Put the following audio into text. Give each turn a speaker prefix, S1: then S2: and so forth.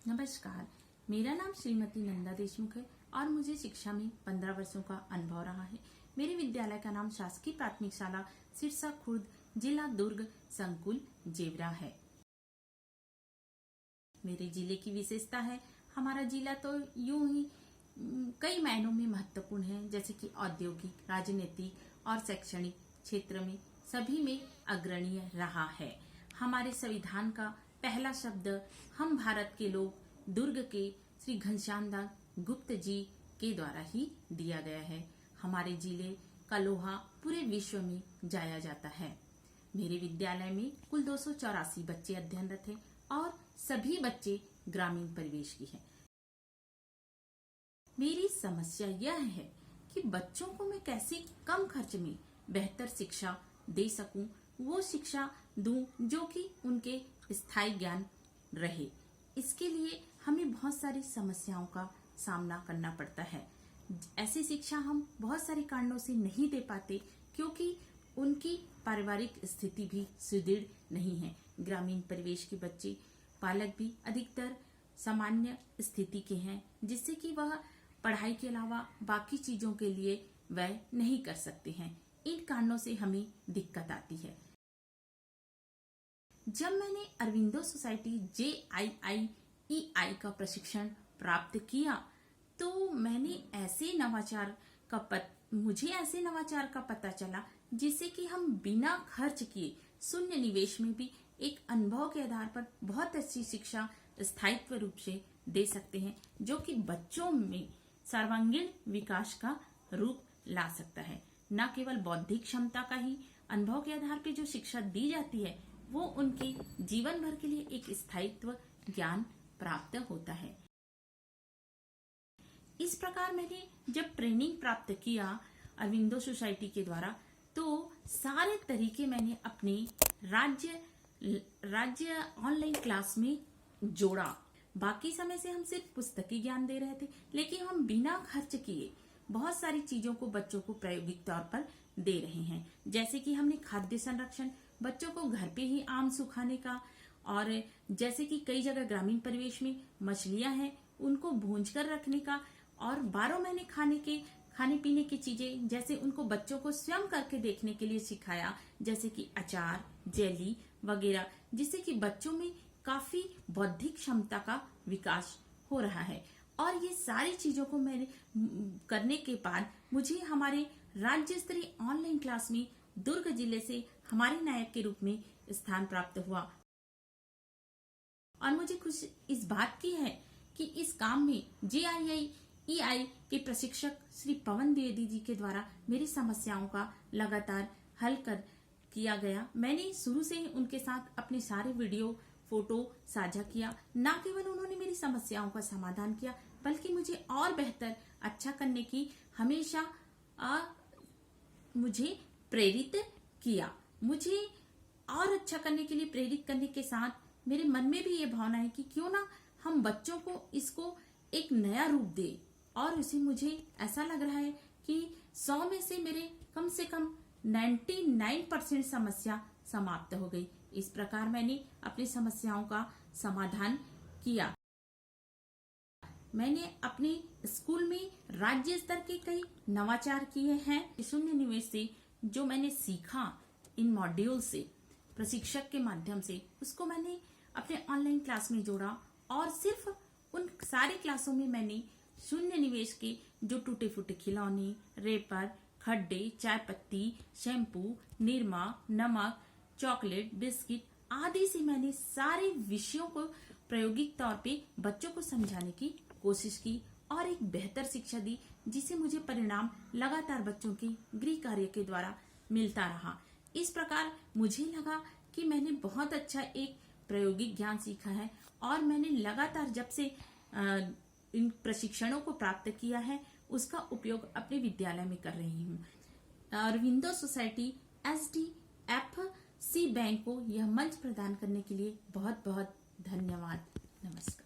S1: नमस्कार, मेरा नाम श्रीमती नंदा देशमुख है और मुझे शिक्षा में 15 वर्षों का अनुभव रहा है। मेरे विद्यालय का नाम शासकीय प्राथमिक शाला सिरसा खुर्द, जिला दुर्ग, संकुल जेवरा है। मेरे जिले की विशेषता है, हमारा जिला तो यूं ही कई मायनों में महत्वपूर्ण है, जैसे कि औद्योगिक, राजनीतिक और शैक्षणिक क्षेत्र में सभी में अग्रणीय रहा है। हमारे संविधान का पहला शब्द हम भारत के लोग दुर्ग के श्री घनश्याम दास गुप्त जी के द्वारा ही दिया गया है। हमारे जिले का लोहा पूरे विश्व में जाया जाता है। मेरे विद्यालय में कुल 284 बच्चे अध्ययनरत हैं और सभी बच्चे ग्रामीण परिवेश की हैं। मेरी समस्या यह है कि बच्चों को मैं कैसे कम खर्च में बेहतर शिक्षा दे सकूं, वो शिक्षा दूं जो कि उनके स्थायी ज्ञान रहे। इसके लिए हमें बहुत सारी समस्याओं का सामना करना पड़ता है। ऐसी शिक्षा हम बहुत सारे कारणों से नहीं दे पाते, क्योंकि उनकी पारिवारिक स्थिति भी सुदृढ़ नहीं है। ग्रामीण परिवेश के बच्चे पालक भी अधिकतर सामान्य स्थिति के हैं, जिससे कि वह पढ़ाई के अलावा बाकी चीजों के लिए व्यय नहीं कर सकते हैं। इन कारणों से हमें दिक्कत आती है। जब मैंने अरविंदो सोसाइटी JIIEI का प्रशिक्षण प्राप्त किया, तो मुझे ऐसे नवाचार का पता चला जिससे कि हम बिना खर्च किए शून्य निवेश में भी एक अनुभव के आधार पर बहुत अच्छी शिक्षा स्थायित्व रूप से दे सकते हैं, जो कि बच्चों में सर्वांगीण विकास का रूप ला सकता है। न केवल बौद्धिक क्षमता का ही अनुभव के आधार पर जो शिक्षा दी जाती है, वो उनके जीवन भर के लिए एक स्थायित्व ज्ञान प्राप्त होता है। इस प्रकार मैंने जब ट्रेनिंग प्राप्त किया अरविंदो सोसाइटी के द्वारा, तो सारे तरीके मैंने अपने राज्य ऑनलाइन क्लास में जोड़ा। बाकी समय से हम सिर्फ पुस्तकी ज्ञान दे रहे थे, लेकिन हम बिना खर्च किए बहुत सारी चीजों को बच्चों को प्रायोगिक तौर पर दे रहे हैं। जैसे कि हमने खाद्य संरक्षण, बच्चों को घर पे ही आम सुखाने का, और जैसे कि कई जगह ग्रामीण परिवेश में मछलियां हैं, उनको भूंज कर रखने का, और 12 महीने खाने पीने की चीजें जैसे उनको बच्चों को स्वयं करके देखने के लिए सिखाया, जैसे कि अचार, जेली वगैरह, जिससे कि बच्चों में काफी बौद्धिक क्षमता का विकास हो रहा है। और ये सारी चीजों को मैंने करने के बाद मुझे हमारे राज्य स्तरीय ऑनलाइन क्लास में दुर्ग जिले से हमारे नायक के रूप में स्थान प्राप्त हुआ। और मुझे खुशी इस बात की है कि इस काम में JIIEI के प्रशिक्षक श्री पवन द्विवेदी जी के द्वारा मेरी समस्याओं का लगातार हल किया गया। मैंने शुरू से ही उनके साथ अपने सारे वीडियो फोटो साझा किया। न केवल उन्होंने मेरी समस्याओं का समाधान किया, बल्कि मुझे और बेहतर अच्छा करने की हमेशा मुझे प्रेरित किया। मुझे और अच्छा करने के लिए प्रेरित करने के साथ मेरे मन में भी ये भावना है कि क्यों ना हम बच्चों को इसको एक नया रूप दे। और उसे मुझे ऐसा लग रहा है कि 100 में से मेरे कम से कम 99% समस्या समाप्त हो गई। इस प्रकार मैंने अपनी समस्याओं का समाधान किया। मैंने अपने स्कूल में राज्य स्तर के कई नवाचार किए हैं। शून्य निवेश से जो मैंने सीखा इन मॉड्यूल से, प्रशिक्षक के माध्यम से, उसको मैंने अपने ऑनलाइन क्लास में जोड़ा। और सिर्फ उन सारे क्लासों में मैंने शून्य निवेश के जो टूटे फूटे खिलौने, रेपर, खड्डे, चाय पत्ती, शैम्पू, निरमा, नमक, चॉकलेट, बिस्किट आदि से मैंने सारे विषयों को प्रायोगिक तौर पे बच्चों को समझाने की कोशिश की और एक बेहतर शिक्षा दी, जिसे मुझे परिणाम लगातार बच्चों के गृह कार्य के द्वारा मिलता रहा। इस प्रकार मुझे लगा कि मैंने बहुत अच्छा एक प्रायोगिक ज्ञान सीखा है, और मैंने लगातार जब से इन प्रशिक्षणों को प्राप्त किया है, उसका उपयोग अपने विद्यालय में कर रही हूँ। अरविंदो सोसाइटी SDFC बैंक को यह मंच प्रदान करने के लिए बहुत बहुत धन्यवाद। नमस्कार।